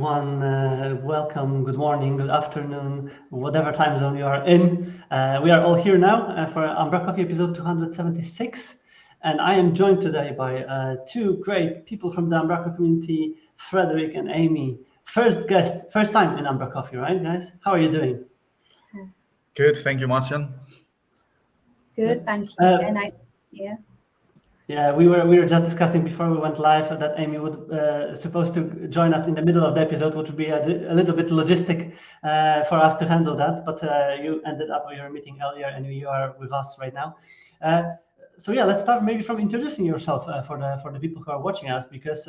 everyone. Welcome, good morning, good afternoon, whatever time zone you are in. We are all here now for umbraCoffee episode 276. And I am joined today by two great people from the Umbraco community, Frederick and Amy. First guest, first time in umbraCoffee, right, guys? How are you doing? Good, thank you, Marcin. Good, thank you. Yeah, nice to be here. Yeah, we were just discussing before we went live that Amy would supposed to join us in the middle of the episode, which would be a little bit logistic for us to handle that. But you ended up your meeting earlier, and you are with us right now. So yeah, let's start maybe from introducing yourself for the people who are watching us, because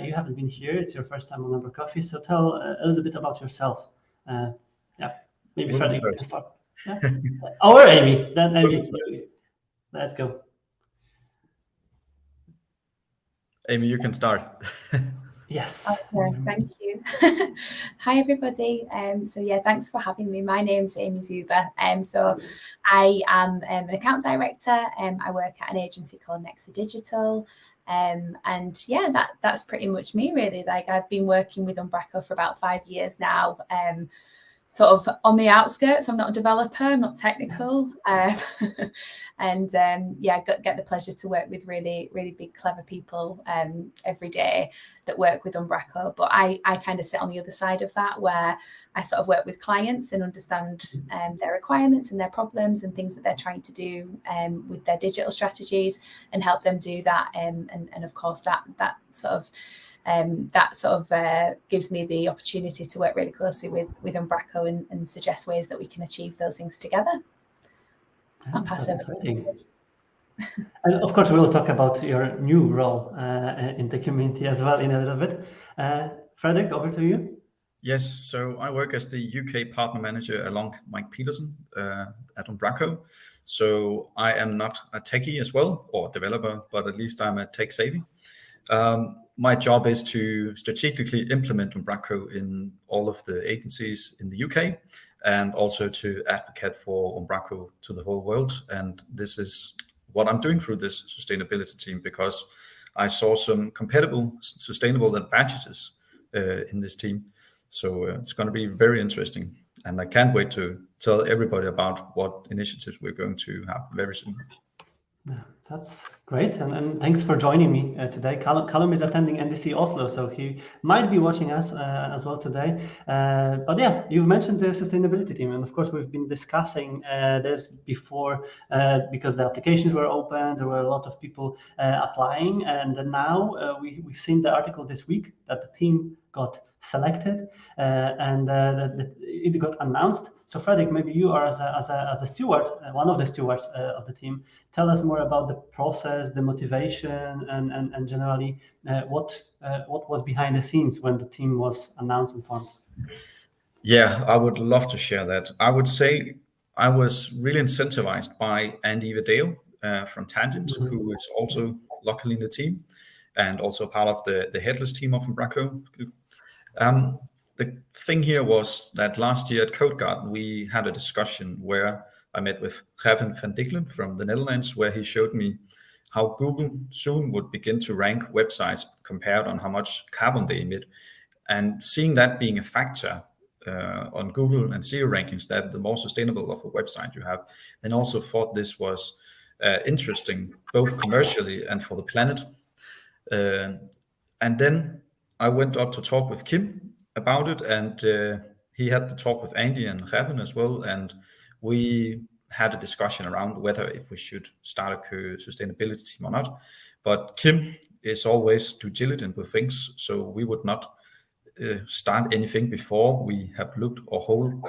you haven't been here. It's your first time on umbraCoffee. So tell a little bit about yourself. Yeah, maybe Frederick can start. Yeah, or Amy. Then Amy, let's go. Amy, you can start. Yes. Okay, thank you. Hi, everybody. So yeah, thanks for having me. My name's Amy Zuber. So I am an account director. I work at an agency called Nexa Digital. And yeah, that's pretty much me, really. Like, I've been working with Umbraco for about 5 years now. Sort of on the outskirts. I'm not a developer, I'm not technical, and yeah, get the pleasure to work with really, really big, clever people every day that work with Umbraco. But I kind of sit on the other side of that, where I sort of work with clients and understand their requirements and their problems and things that they're trying to do with their digital strategies, and help them do that. And of course, that sort of gives me the opportunity to work really closely with Umbraco and suggest ways that we can achieve those things together. I'll pass over. And of course, we'll talk about your new role in the community as well in a little bit. Frederick, over to you. Yes, so I work as the UK partner manager along Mike Peterson at Umbraco. So I am not a techie as well, or developer, but at least I'm a tech savvy. My job is to strategically implement Umbraco in all of the agencies in the UK, and also to advocate for Umbraco to the whole world. And this is what I'm doing through this sustainability team, because I saw some compatible, sustainable advantages in this team. So it's going to be very interesting. And I can't wait to tell everybody about what initiatives we're going to have very soon. Yeah, that's great, and thanks for joining me today. Callum is attending NDC Oslo, so he might be watching us as well today. But yeah, you've mentioned the sustainability team, and of course we've been discussing this before because the applications were open. There were a lot of people applying, and now we've seen the article this week that the team got selected and that it got announced. So Frederick, maybe you are as a steward, one of the stewards of the team. Tell us more about the process, the motivation, and generally what was behind the scenes when the team was announced and formed. Yeah, I would love to share that. I would say I was really incentivized by Andy Vidale from Tangent, who is also luckily in the team and also part of the headless team of Umbraco. The thing here was that last year at Codegarden, we had a discussion where I met with Gavin van Dickelen from the Netherlands, where he showed me how Google soon would begin to rank websites compared on how much carbon they emit. And seeing that being a factor on Google and SEO rankings, that the more sustainable of a website you have, and also thought this was interesting, both commercially and for the planet. And then I went up to talk with Kim about it, and he had the talk with Andy and Gavin as well, and we had a discussion around whether if we should start a sustainability team or not. But Kim is always too diligent with things, so we would not start anything before we have looked our whole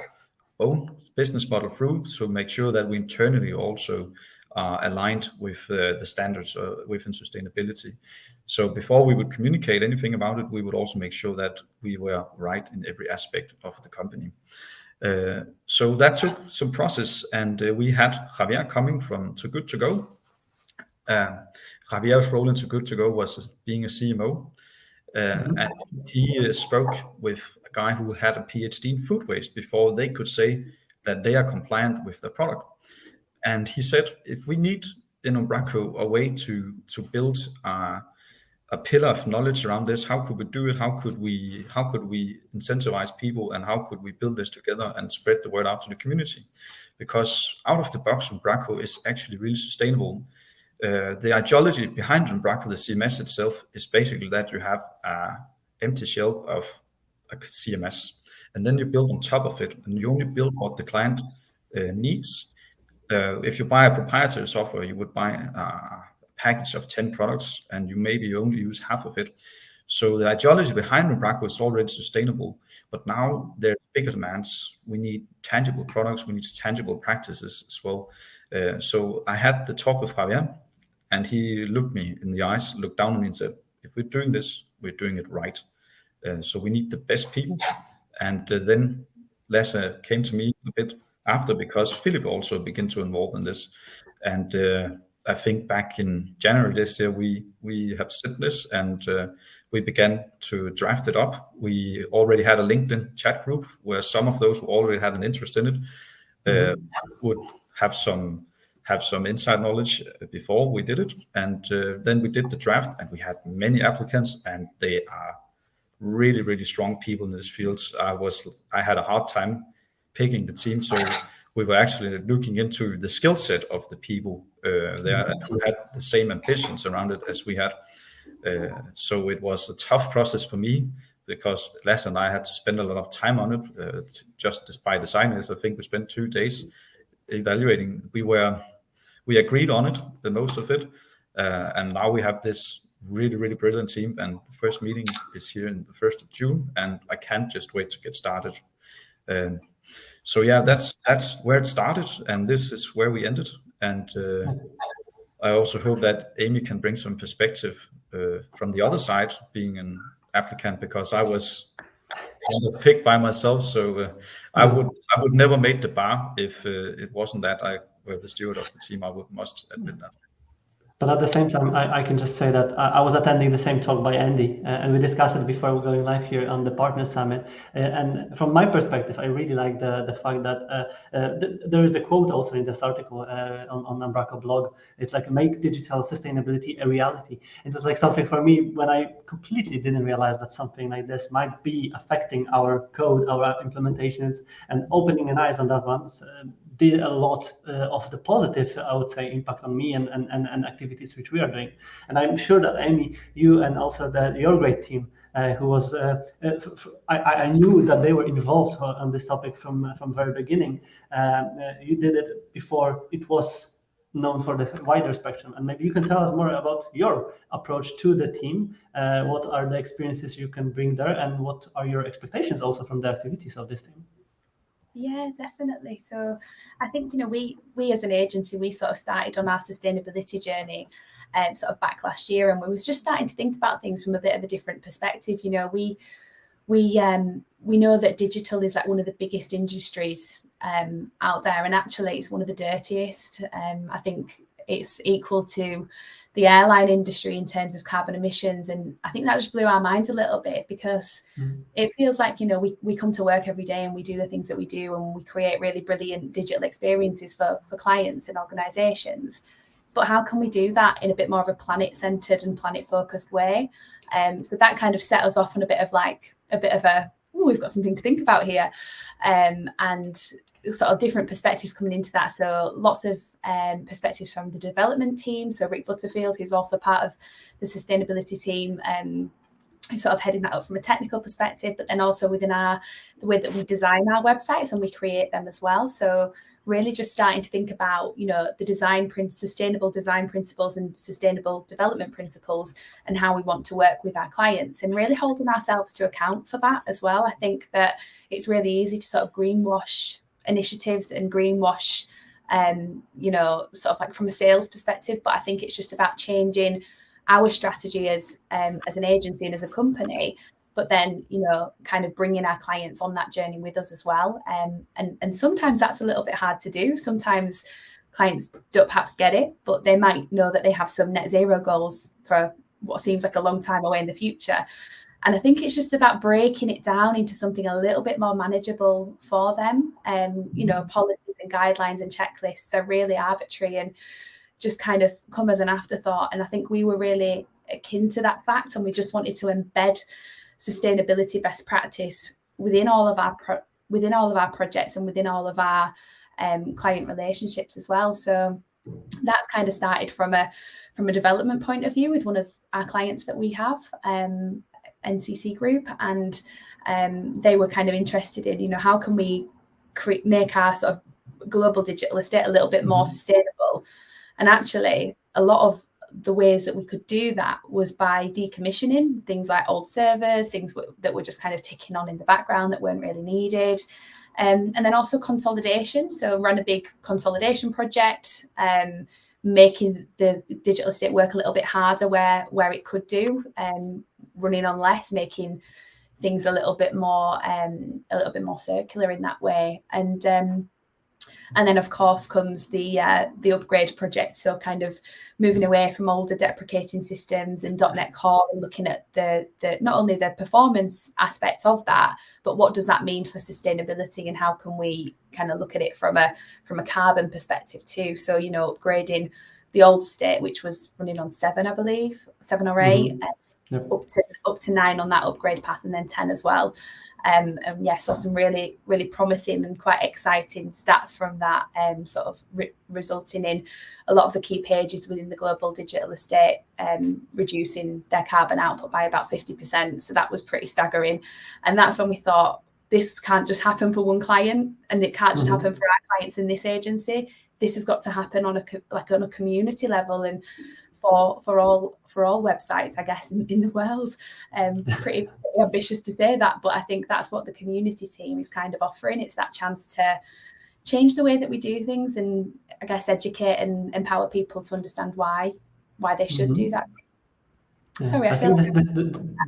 own business model through, to make sure that we internally also are aligned with the standards within sustainability. So before we would communicate anything about it, we would also make sure that we were right in every aspect of the company. So that took some process, and we had Javier coming from Too Good To Go. Javier's role in Too Good To Go was being a CMO, and he spoke with a guy who had a PhD in food waste before they could say that they are compliant with the product. And he said, if we need in Umbraco a way to build a pillar of knowledge around this. How could we do it? How could we incentivize people, and how could we build this together and spread the word out to the community? Because out of the box, Umbraco is actually really sustainable. The ideology behind Umbraco, the CMS itself, is basically that you have an empty shell of a CMS, and then you build on top of it, and you only build what the client needs. If you buy a proprietary software, you would buy a package of 10 products, and you maybe only use half of it. So the ideology behind Umbraco is already sustainable, but now there's bigger demands. We need tangible products, we need tangible practices as well. So I had the talk with Javier, and he looked me in the eyes, looked down at me and said, if we're doing this, we're doing it right. So we need the best people. And then Lasse came to me a bit after, because Philip also began to involve in this. And I think back in January this year, we have set this, and we began to draft it up. We already had a LinkedIn chat group where some of those who already had an interest in it would have some inside knowledge before we did it. And then we did the draft, and we had many applicants, and they are really, really strong people in this field. I had a hard time picking the team, so we were actually looking into the skill set of the people there who had the same ambitions around it as we had. So it was a tough process for me, because Lasse and I had to spend a lot of time on it. Just by designing this, I think we spent 2 days evaluating. We agreed on it, the most of it, and now we have this really, really brilliant team. And the first meeting is here in the 1st of June, and I can't just wait to get started. So yeah, that's where it started, and this is where we ended. And I also hope that Amy can bring some perspective from the other side, being an applicant, because I was kind of picked by myself. So I would never make the bar if it wasn't that I were the steward of the team. I must admit that. But at the same time, I can just say that I was attending the same talk by Andy, and we discussed it before we're going live here on the Partner Summit. And from my perspective, I really like the fact that there is a quote also in this article on Umbraco blog. It's like, make digital sustainability a reality. It was like something for me when I completely didn't realize that something like this might be affecting our code, our implementations, and opening an eyes on that one. Did a lot of the positive, I would say, impact on me and activities which we are doing. And I'm sure that Amy, you and also your great team, who was, I knew that they were involved on this topic from very beginning. You did it before it was known for the wider spectrum. And maybe you can tell us more about your approach to the team. What are the experiences you can bring there, and what are your expectations also from the activities of this team? Yeah, definitely. So I think, we as an agency, we sort of started on our sustainability journey sort of back last year, and we was just starting to think about things from a bit of a different perspective. We know that digital is like one of the biggest industries out there, and actually it's one of the dirtiest. I think it's equal to the airline industry in terms of carbon emissions. And I think that just blew our minds a little bit, because it feels like, we come to work every day and we do the things that we do, and we create really brilliant digital experiences for clients and organizations. But how can we do that in a bit more of a planet-centered and planet-focused way? So that kind of set us off on a bit of a, we've got something to think about here. And sort of different perspectives coming into that. So lots of perspectives from the development team. So Rick Butterfield, who's also part of the sustainability team, is sort of heading that up from a technical perspective, but then also within the way that we design our websites and we create them as well. So really just starting to think about, the sustainable design principles and sustainable development principles, and how we want to work with our clients, and really holding ourselves to account for that as well. I think that it's really easy to sort of greenwash initiatives and greenwash, sort of like from a sales perspective. But I think it's just about changing our strategy as an agency and as a company, but then, kind of bringing our clients on that journey with us as well. And sometimes that's a little bit hard to do. Sometimes clients don't perhaps get it, but they might know that they have some net zero goals for what seems like a long time away in the future. And I think it's just about breaking it down into something a little bit more manageable for them. Policies and guidelines and checklists are really arbitrary and just kind of come as an afterthought. And I think we were really akin to that fact, and we just wanted to embed sustainability best practice within all of our projects and within all of our client relationships as well. So that's kind of started from a development point of view with one of our clients that we have, NCC Group, and they were kind of interested in, how can we make our sort of global digital estate a little bit more sustainable. And actually, a lot of the ways that we could do that was by decommissioning things like old servers, things that were just kind of ticking on in the background that weren't really needed. And then also consolidation. So run a big consolidation project, making the digital estate work a little bit harder where it could do, running on less, making things a little bit more circular in that way. And then, of course, comes the upgrade project. So kind of moving away from older deprecating systems and .NET Core and looking at the not only the performance aspect of that, but what does that mean for sustainability, and how can we kind of look at it from a carbon perspective too. So, upgrading the old estate, which was running on 7, I believe, 7 or 8, Yep. up to 9 on that upgrade path, and then 10 as well. And saw some really, really promising and quite exciting stats from that, sort of resulting in a lot of the key pages within the global digital estate reducing their carbon output by about 50%. So that was pretty staggering. And that's when we thought, this can't just happen for one client, and it can't just happen for our clients in this agency. This has got to happen on a community level, and for all websites, I guess, in the world. It's pretty ambitious to say that, but I think that's what the community team is kind of offering. It's that chance to change the way that we do things, and I guess educate and empower people to understand why they should do that. Yeah, Sorry, I think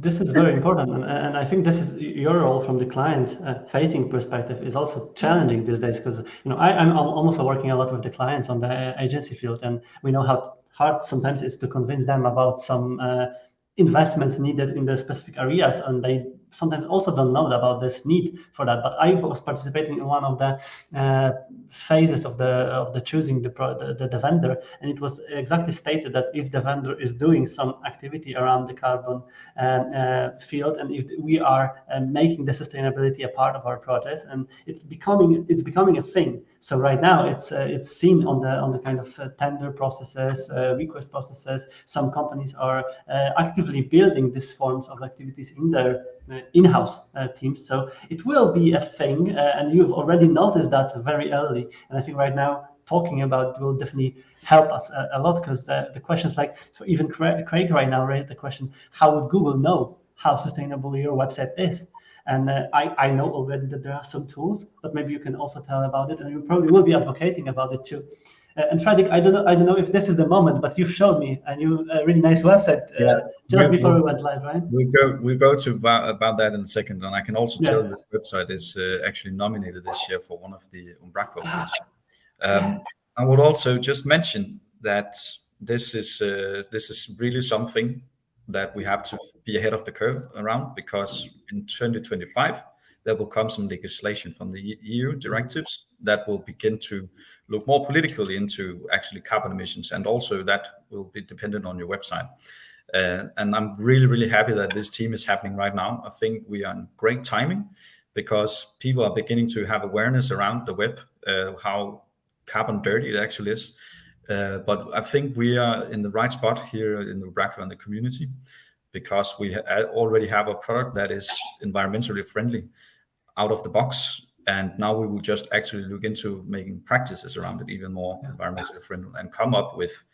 this is very important, and I think this is your role from the client facing perspective is also challenging these days, because I'm also working a lot with the clients on the agency field, and we know how hard sometimes it's to convince them about some investments needed in the specific areas, and they sometimes also don't know about this need for that. But I was participating in one of the phases of the choosing the vendor, and it was exactly stated that if the vendor is doing some activity around the carbon field, and if we are making the sustainability a part of our projects, and it's becoming a thing. So right now it's seen on the kind of tender processes, request processes. Some companies are actively building these forms of activities in their in-house teams. So it will be a thing, and you've already noticed that very early. And I think right now talking about it will definitely help us a lot, because the questions, like even Craig right now raised the question, how would Google know how sustainable your website is? And I know already that there are some tools, but maybe you can also tell about it, and you probably will be advocating about it too. And Fredrik, I don't know if this is the moment, but you've showed me a really nice website before we went live, right? We'll go to about that in a second, and I can also tell this website is actually nominated this year for one of the Umbraco awards. I would also just mention that this is really something that we have to be ahead of the curve around, because in 2025 there will come some legislation from the EU directives that will begin to look more politically into actually carbon emissions, and also that will be dependent on your website. And I'm really, really happy that this team is happening right now. I think we are in great timing, because people are beginning to have awareness around the web, how carbon dirty it actually is. But I think we are in the right spot here in the Umbraco and the community, because we already have a product that is environmentally friendly out of the box. And now we will just actually look into making practices around it even more environmentally friendly, and come up with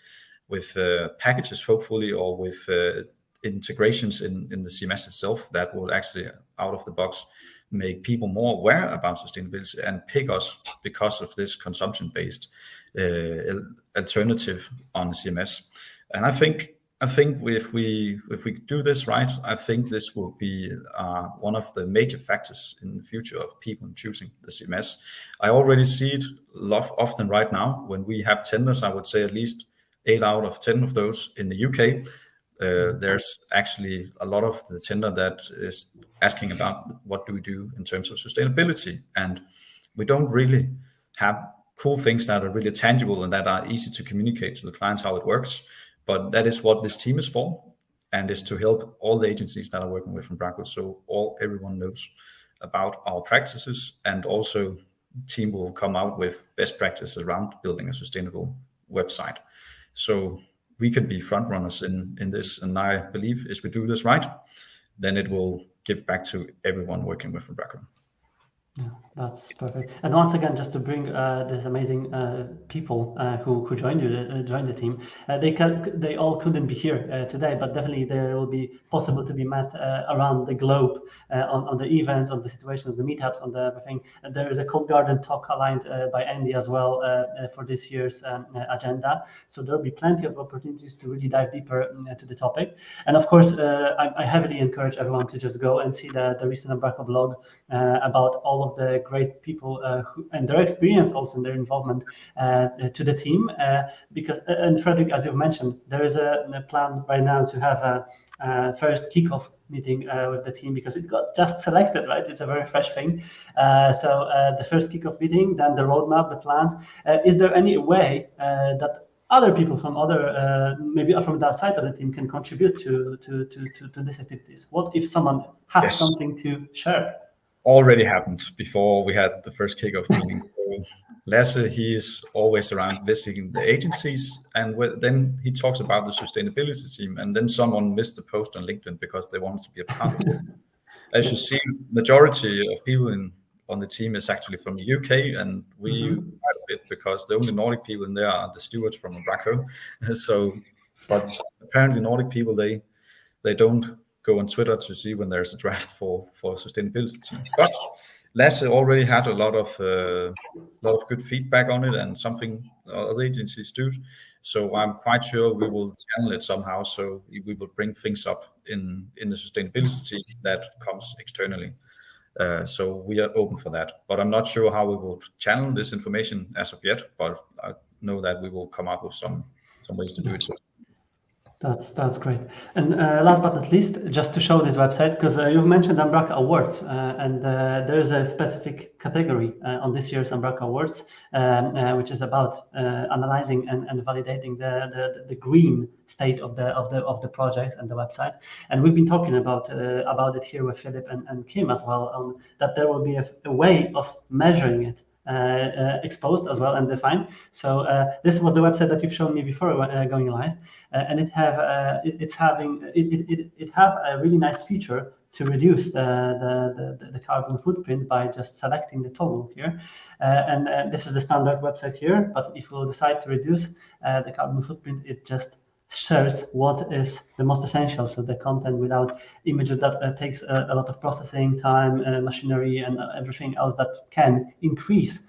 packages, hopefully, or with integrations in the CMS itself that will actually, out of the box, make people more aware about sustainability and pick us because of this consumption-based alternative on the CMS. And I think if we do this right, I think this will be one of the major factors in the future of people choosing the CMS. I already see it often right now when we have tenders. I would say at least 8 out of 10 of those in the UK. There's actually a lot of the tender that is asking about what do we do in terms of sustainability, and we don't really have cool things that are really tangible and that are easy to communicate to the clients how it works. But that is what this team is for. and is to help all the agencies that are working with Umbraco, so everyone knows about our practices, and also team will come out with best practices around building a sustainable website. So we could be front runners in this, and I believe if we do this right, then it will give back to everyone working with Umbraco. Yeah, that's perfect. And once again, just to bring this amazing people who joined the team, they all couldn't be here today, but definitely they will be possible to be met around the globe on the events, on the situations, the meetups, on the everything. There is a Codegarden talk aligned by Andy as well for this year's agenda. So there will be plenty of opportunities to really dive deeper into the topic. And of course, I heavily encourage everyone to just go and see the recent Umbraco blog about all of the great people and their experience, also in their involvement to the team. Because, and Frederick, as you've mentioned, there is a plan right now to have a first kickoff meeting with the team, because it got just selected, right? It's a very fresh thing. So the first kickoff meeting, then the roadmap, the plans. Is there any way that other people from other, maybe from the outside of the team, can contribute to these activities? What if someone has something to share? Already happened before we had the first kickoff meeting. So Lasse, he is always around visiting the agencies, and then he talks about the sustainability team, and then someone missed the post on LinkedIn because they wanted to be a part of it. As you see, majority of people on the team is actually from the UK, and we quite a bit, because the only Nordic people in there are the stewards from Umbraco. But apparently Nordic people, they don't go on Twitter to see when there's a draft for sustainability team. But Lasse already had a lot of good feedback on it, and something other agencies do. So I'm quite sure we will channel it somehow. So we will bring things up in the sustainability team that comes externally. So we are open for that. But I'm not sure how we will channel this information as of yet. But I know that we will come up with some ways to do it. That's great. And last but not least, just to show this website, because you've mentioned Umbraco Awards, and there is a specific category on this year's Umbraco Awards, which is about analyzing and validating the green state of the project and the website. And we've been talking about it here with Philip and Kim as well, that there will be a way of measuring it. Exposed as well and defined. So this was the website that you've shown me before going live, and it have a really nice feature to reduce the carbon footprint by just selecting the toggle here. And this is the standard website here, but if we'll decide to reduce the carbon footprint, it just shares what is the most essential, so the content without images that takes a lot of processing time, machinery, and everything else that can increase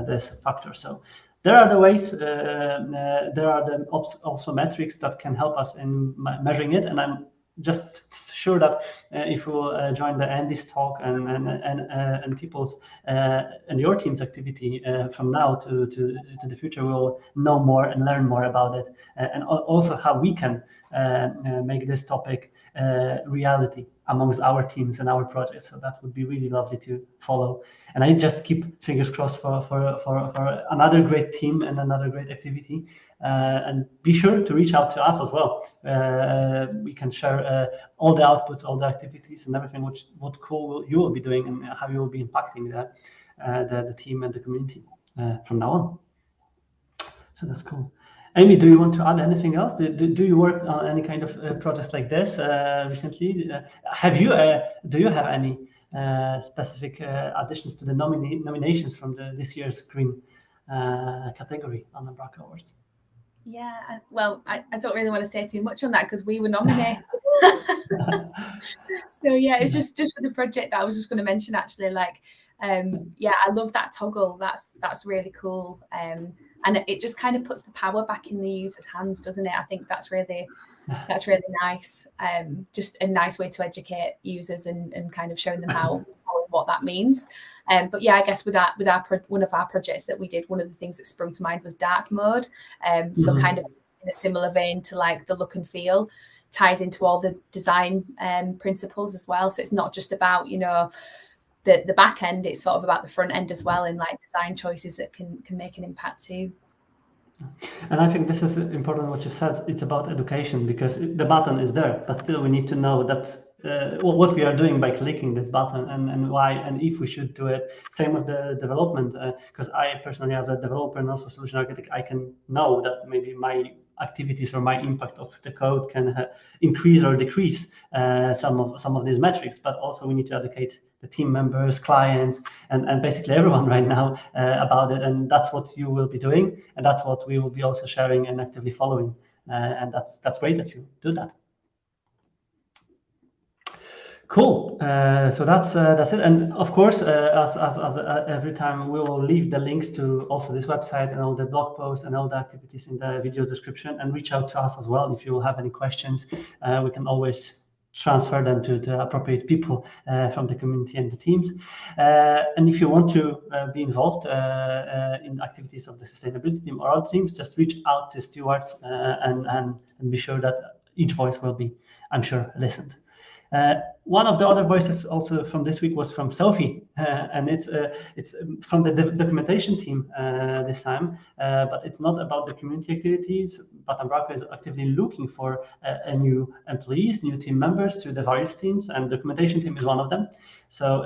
this factor. So there are the ways, there are the also metrics that can help us in measuring it, and I'm just sure that if we will join the Andy's talk and people's and your team's activity from now to the future, we'll know more and learn more about it, and also how we can make this topic reality amongst our teams and our projects. So that would be really lovely to follow. And I just keep fingers crossed for another great team and another great activity. And be sure to reach out to us as well. We can share all the outputs, all the activities, and everything what cool you will be doing and how you will be impacting the team and the community from now on. So that's cool. Amy, do you want to add anything else? Do you work on any kind of projects like this recently? Do you have any specific additions to the nominations from this year's Green category on the Umbraco Awards? Yeah, well, I don't really want to say too much on that because we were nominated. So yeah, it's just for the project that I was just going to mention actually. Like, yeah, I love that toggle. That's really cool. And it just kind of puts the power back in the user's hands, doesn't it? I think that's really nice. Just a nice way to educate users and kind of showing them how what that means. But yeah, I guess with one of our projects that we did, one of the things that sprung to mind was dark mode. So kind of in a similar vein to like the look and feel, ties into all the design principles as well. So it's not just about, you know, the back end, it's sort of about the front end as well, in like design choices that can make an impact too. And I think this is important what you said. It's about education, because the button is there, but still we need to know that what we are doing by clicking this button, and why, and if we should do it. Same with the development, because I personally, as a developer and also solution architect, I can know that maybe my activities or my impact of the code can increase or decrease some of these metrics. But also we need to educate the team members, clients, and basically everyone right now about it. And that's what you will be doing, and that's what we will be also sharing and actively following. And that's great that you do that. Cool. So that's it. And of course, as every time, we will leave the links to also this website and all the blog posts and all the activities in the video description. And reach out to us as well if you have any questions. We can always transfer them to the appropriate people from the community and the teams. And if you want to be involved in activities of the sustainability team or other teams, just reach out to stewards and be sure that each voice will be, I'm sure, listened. One of the other voices also from this week was from Sophie, and it's from the documentation team this time, but it's not about the community activities, but Umbraco is actively looking for new employees, new team members to the various teams, and documentation team is one of them. So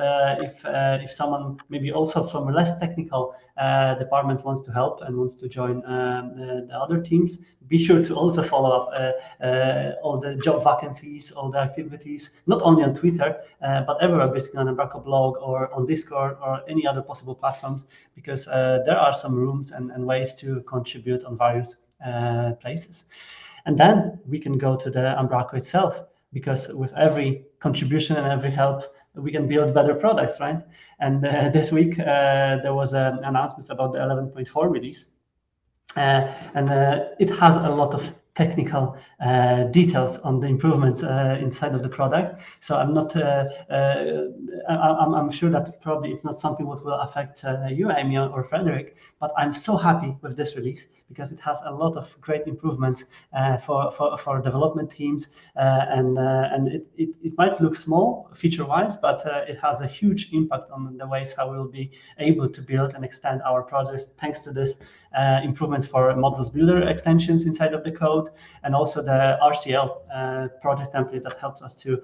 if someone maybe also from a less technical department wants to help and wants to join the other teams, be sure to also follow up all the job vacancies, all the activities, not only on Twitter, but everywhere, basically on Umbraco blog or on Discord or any other possible platforms, because there are some rooms and ways to contribute on various places. And then we can go to the Umbraco itself, because with every contribution and every help, we can build better products, right? And this week, there was an announcement about the 11.4 release. And it has a lot of technical details on the improvements inside of the product. So I'm not, I'm sure that probably it's not something that will affect you, Amy, or Frederick, but I'm so happy with this release because it has a lot of great improvements for development teams, and it might look small feature-wise, but it has a huge impact on the ways how we'll be able to build and extend our projects thanks to this improvements for models builder extensions inside of the code, and also the RCL project template that helps us to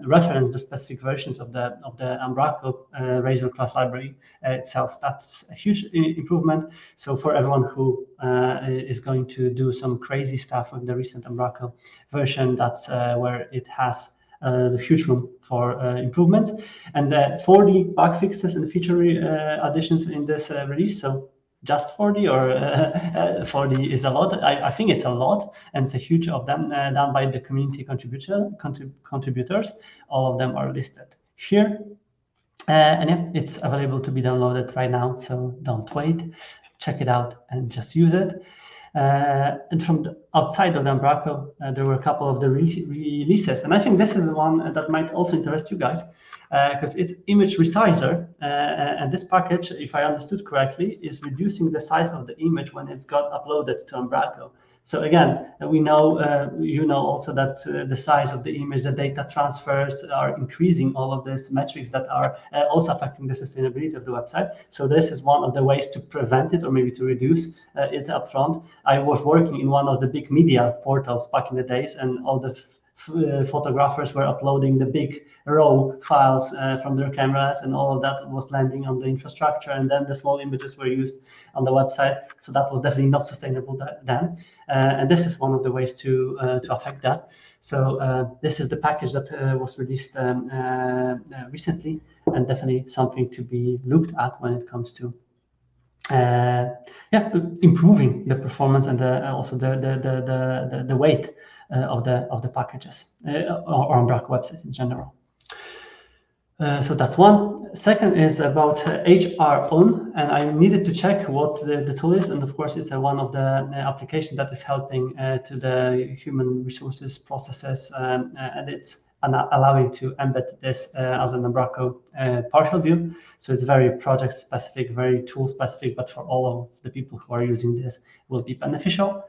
reference the specific versions of the Umbraco Razor class library itself. That's a huge improvement. So for everyone who is going to do some crazy stuff with the recent Umbraco version, that's where it has the huge room for improvements. And 40 bug fixes and feature additions in this release. So just 40 or 40 is a lot. I think it's a lot, and it's a huge of them done by the community contributors. All of them are listed here. And yeah, it's available to be downloaded right now, so don't wait. Check it out and just use it. And from the outside of the Umbraco, there were a couple of the releases, and I think this is the one that might also interest you guys, because it's image resizer, and this package, if I understood correctly, is reducing the size of the image when it's got uploaded to Umbraco. So again, we know, you know also that the size of the image, the data transfers are increasing, all of these metrics that are also affecting the sustainability of the website. So this is one of the ways to prevent it or maybe to reduce it upfront. I was working in one of the big media portals back in the days, and all the photographers were uploading the big raw files from their cameras, and all of that was landing on the infrastructure, and then the small images were used on the website. So that was definitely not sustainable then, and this is one of the ways to affect that. So this is the package that was released recently, and definitely something to be looked at when it comes to improving the performance and also the weight of the packages or Umbraco websites in general. So that's one. Second is about HR on, and I needed to check what the tool is, and of course it's one of the applications that is helping to the human resources processes, and it's allowing to embed this as an Umbraco partial view. So it's very project specific, very tool specific, but for all of the people who are using this will be beneficial.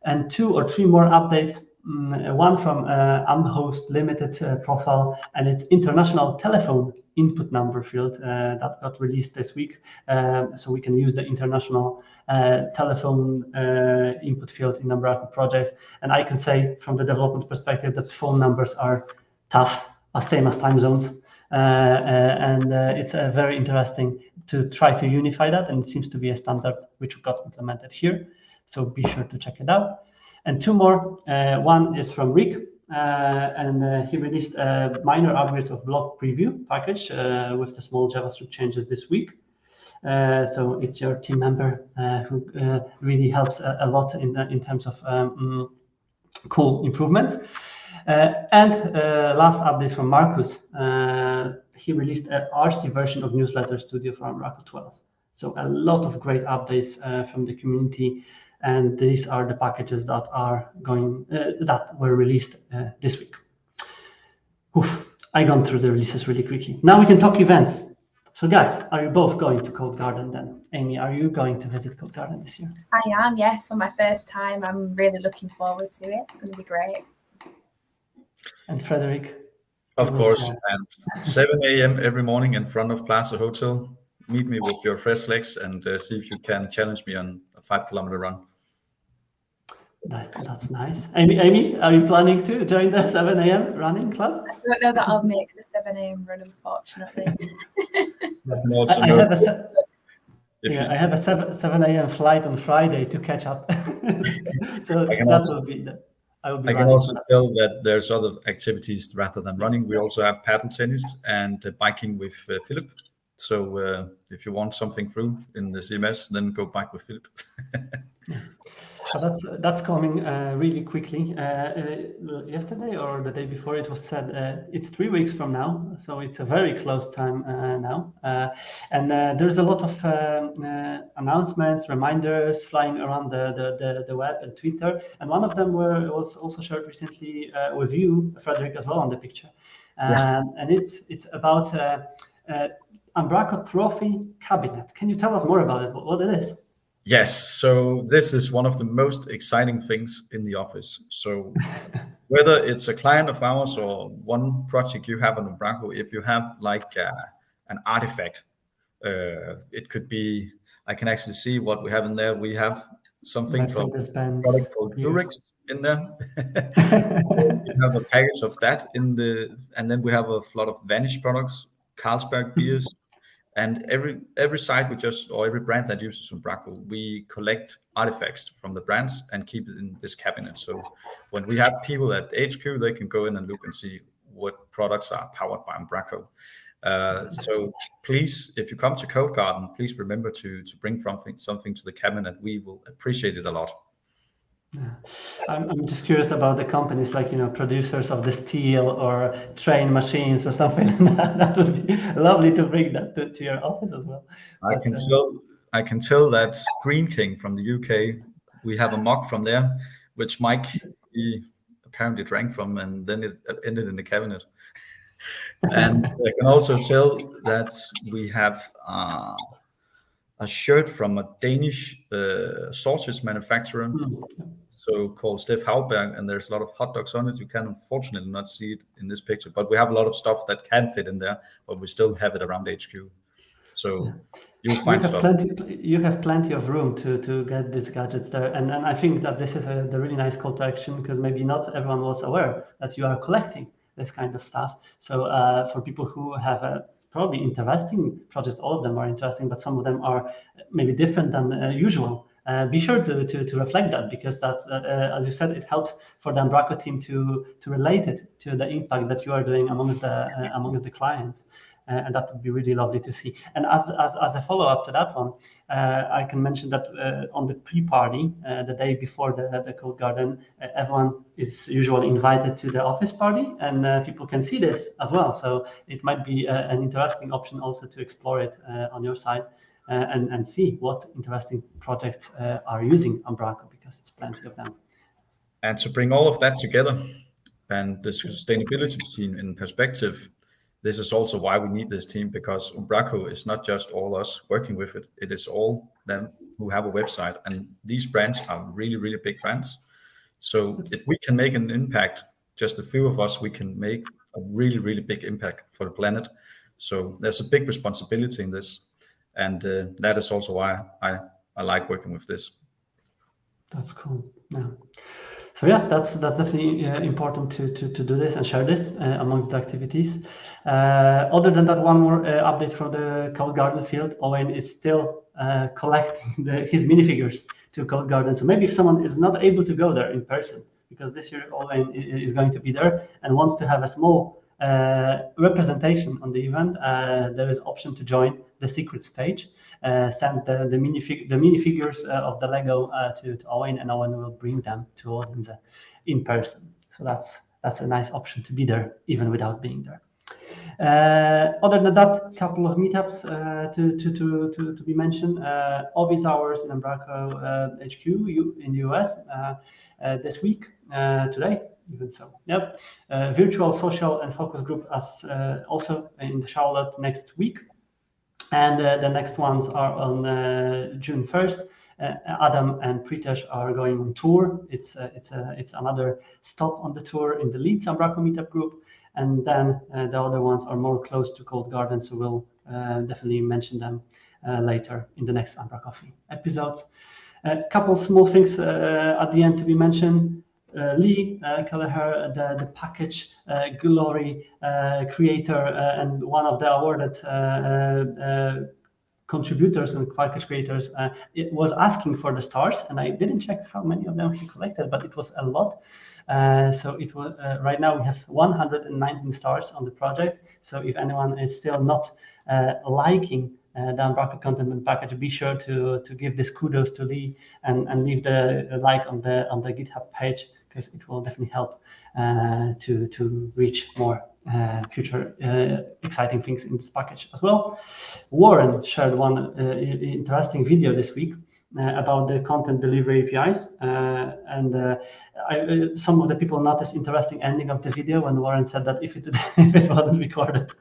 And 2 or 3 more updates one from Amhost Limited profile, and it's international telephone input number field that got released this week. So we can use the international telephone input field in Umbraco projects. And I can say from the development perspective that phone numbers are tough, same as time zones. And it's very interesting to try to unify that, and it seems to be a standard which got implemented here. So be sure to check it out. And two more. One is from Rick, and he released minor upgrades of block preview package with the small JavaScript changes this week. So it's your team member who really helps a lot in terms of cool improvements. And last update from Marcus. He released an RC version of Newsletter Studio for Umbraco 12. So a lot of great updates from the community, and these are the packages that are going that were released this week. Oof, I gone through the releases really quickly. Now we can talk events. So guys, are you both going to Codegarden then? Amy, are you going to visit Codegarden this year? I am, yes, for my first time. I'm really looking forward to it. It's going to be great. And Frederick? Of course, and 7 a.m. every morning in front of Plaza Hotel. Meet me with your fresh legs and see if you can challenge me on a 5-kilometer run. That's nice. Amy, are you planning to join the 7 a.m. running club? I don't know that I'll make the 7 a.m. run, unfortunately. I have a 7 a.m. flight on Friday to catch up. So that will be the. I can also tell that there's other activities rather than running. We also have paddle tennis and biking with Philip. So if you want something through in the CMS, then go bike with Philip. That's coming really quickly. Yesterday or the day before, it was said it's 3 weeks from now, so it's a very close time now. And there's a lot of announcements, reminders flying around the web and Twitter. And one of them was also shared recently with you, Frederick, as well on the picture. And it's about Umbraco Trophy Cabinet. Can you tell us more about it? What it is? Yes, so this is one of the most exciting things in the office. So whether it's a client of ours or one project you have on Umbraco, if you have like an artifact, it could be, I can actually see what we have in there. We have something from a product called Durex in there. We have a package of that in and then we have a lot of Vanish products, Carlsberg beers. And every site or every brand that uses Umbraco, we collect artifacts from the brands and keep it in this cabinet. So when we have people at HQ, they can go in and look and see what products are powered by Umbraco. So please, if you come to Codegarden, please remember to bring something to the cabinet. We will appreciate it a lot. Yeah. I'm just curious about the companies like, producers of the steel or train machines or something. That would be lovely to bring that to your office as well. I can tell that Green King from the UK, we have a mug from there, which Mike he apparently drank from, and then it ended in the cabinet. And I can also tell that we have a shirt from a Danish sausage manufacturer, so called Steff Hauberg, and there's a lot of hot dogs on it. You can unfortunately not see it in this picture, but we have a lot of stuff that can fit in there, but we still have it around HQ. So you'll find stuff. You have plenty of room to get these gadgets there, and I think that this is the really nice call to action, because maybe not everyone was aware that you are collecting this kind of stuff. So for people who have probably interesting projects, all of them are interesting, but some of them are maybe different than usual. Be sure to reflect that, because that, as you said, it helps for the Umbraco team to relate it to the impact that you are doing amongst the clients, and that would be really lovely to see. And as a follow up to that one, I can mention that on the pre-party, the day before the Codegarden, everyone is usually invited to the office party, and people can see this as well. So it might be an interesting option also to explore it on your side. And see what interesting projects are using Umbraco, because it's plenty of them. And to bring all of that together and the sustainability team in perspective, this is also why we need this team, because Umbraco is not just all us working with it. It is all them who have a website. And these brands are really, really big brands. So if we can make an impact, just a few of us, we can make a really, really big impact for the planet. So there's a big responsibility in this. And that is also why I like working with this. That's cool. Yeah. So yeah, that's definitely important to do this and share this amongst the activities. Other than that, one more update from the Codegarden field. Owen is still collecting his minifigures to Codegarden. So maybe if someone is not able to go there in person, because this year Owen is going to be there and wants to have a small representation on the event, there is option to join the secret stage. Send the minifigures of the Lego to Owen, and Owen will bring them to Odense in person. So that's a nice option to be there even without being there. Other than that, couple of meetups to be mentioned. Office hours in Umbraco HQ in the US this week, today. Even so, yep. Virtual social and focus group as also in Charlotte next week. And the next ones are on June 1st. Adam and Pritesh are going on tour. It's another stop on the tour in the Leeds Umbraco meetup group. And then the other ones are more close to Codegarden, so we'll definitely mention them later in the next umbraCoffee episodes. A couple small things at the end to be mentioned. Lee Kelleher, the package glory creator and one of the awarded contributors and package creators, it was asking for the stars, and I didn't check how many of them he collected, but it was a lot. So it was right now we have 119 stars on the project. So if anyone is still not liking the Umbraco content package, be sure to give this kudos to Lee and leave the like on the GitHub page, because it will definitely help to reach more future exciting things in this package as well. Warren shared one interesting video this week about the content delivery APIs, and some of the people noticed interesting ending of the video when Warren said that if it wasn't recorded,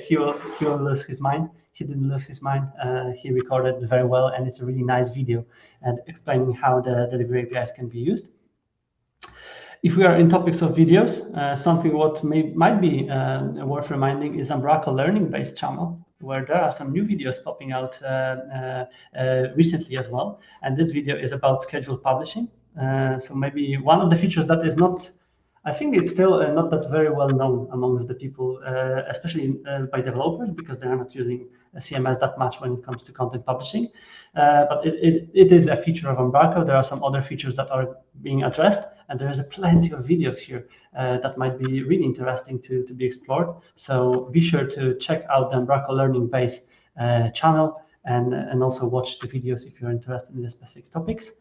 he will lose his mind. He didn't lose his mind. He recorded very well, and it's a really nice video and explaining how the delivery APIs can be used. If we are in topics of videos, something what might be worth reminding is Umbraco learning-based channel, where there are some new videos popping out recently as well. And this video is about scheduled publishing. So maybe one of the features that is not, I think it's still not that very well known amongst the people, especially by developers, because they are not using CMS that much when it comes to content publishing. But it is a feature of Umbraco. There are some other features that are being addressed, and there is plenty of videos here that might be really interesting to be explored. So be sure to check out the Umbraco Learning Base channel and also watch the videos if you're interested in the specific topics.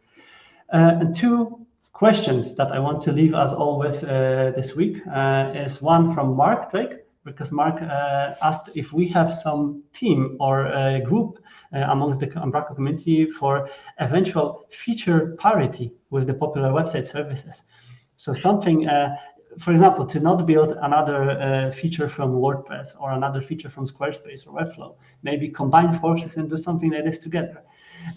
And two questions that I want to leave us all with this week is one from Mark Drake, because Mark asked if we have some team or a group amongst the Umbraco community for eventual feature parity with the popular website services. So something, for example, to not build another feature from WordPress or another feature from Squarespace or Webflow, maybe combine forces and do something like this together.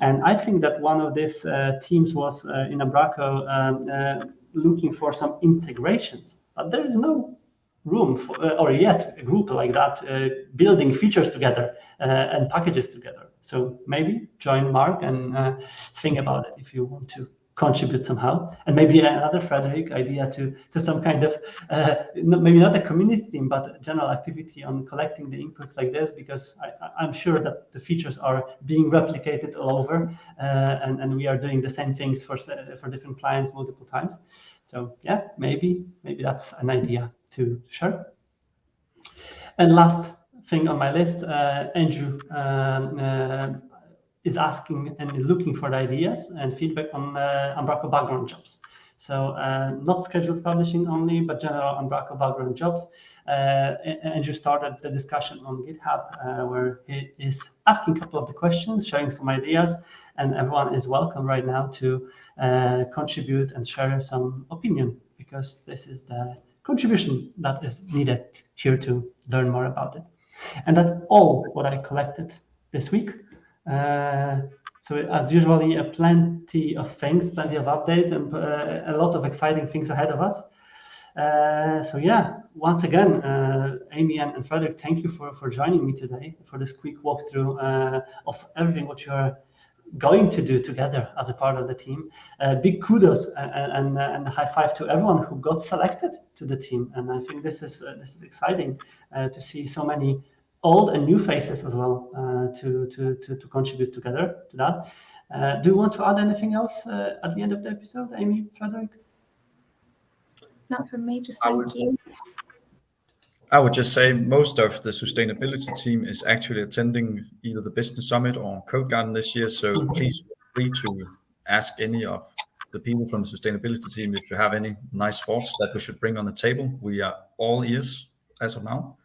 And I think that one of these teams was in Umbraco looking for some integrations, but there is no room for, or yet a group like that building features together and packages together. So maybe join Mark and think about it if you want to contribute somehow. And maybe another Frederick idea to some kind of maybe not a community team, but general activity on collecting the inputs like this, because I'm sure that the features are being replicated all over, and we are doing the same things for different clients multiple times. So yeah, maybe that's an idea to share. And last thing on my list, Andrew is asking and is looking for the ideas and feedback on Umbraco background jobs. So not scheduled publishing only, but general Umbraco background jobs. Andrew started the discussion on GitHub where he is asking a couple of the questions, sharing some ideas, and everyone is welcome right now to contribute and share some opinion, because this is the contribution that is needed here to learn more about it. And that's all what I collected this week. So as usually, plenty of things, plenty of updates, and a lot of exciting things ahead of us. So yeah, once again, Amy and Frederick, thank you for joining me today for this quick walkthrough of everything what you are going to do together as a part of the team. Big kudos and high five to everyone who got selected to the team. And I think this is exciting to see so many old and new faces as well to contribute together to that. Do you want to add anything else at the end of the episode, Amy, Frederick? Not from me, just thank you. I would just say most of the sustainability team is actually attending either the Business Summit or Codegarden this year. So please feel free to ask any of the people from the sustainability team if you have any nice thoughts that we should bring on the table. We are all ears as of now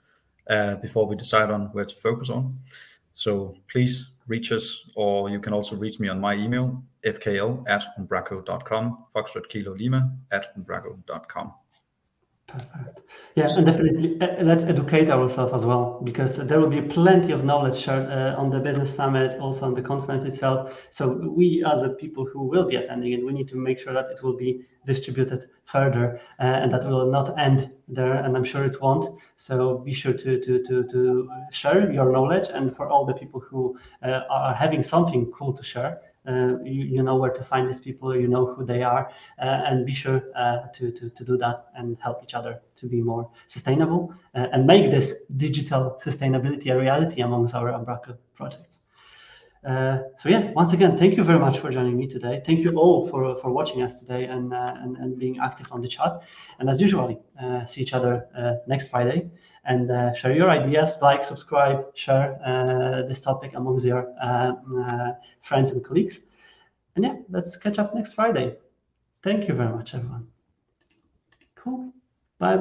before we decide on where to focus on. So please reach us, or you can also reach me on my email, fkl@umbraco.com, Foxtrot Kilo Lima @umbraco.com. Perfect. Yeah, and definitely let's educate ourselves as well, because there will be plenty of knowledge shared on the business summit, also on the conference itself. So we, as a people who will be attending it, we need to make sure that it will be distributed further and that will not end there, and I'm sure it won't. So be sure to share your knowledge, and for all the people who are having something cool to share, you know where to find these people, you know who they are, and be sure to do that and help each other to be more sustainable and make this digital sustainability a reality amongst our Umbraco projects. So yeah, once again, thank you very much for joining me today. Thank you all for watching us today and being active on the chat. And as usual, see each other next Friday, and share your ideas, like, subscribe, share this topic amongst your friends and colleagues. And yeah, let's catch up next Friday. Thank you very much, everyone. Cool. Bye-bye.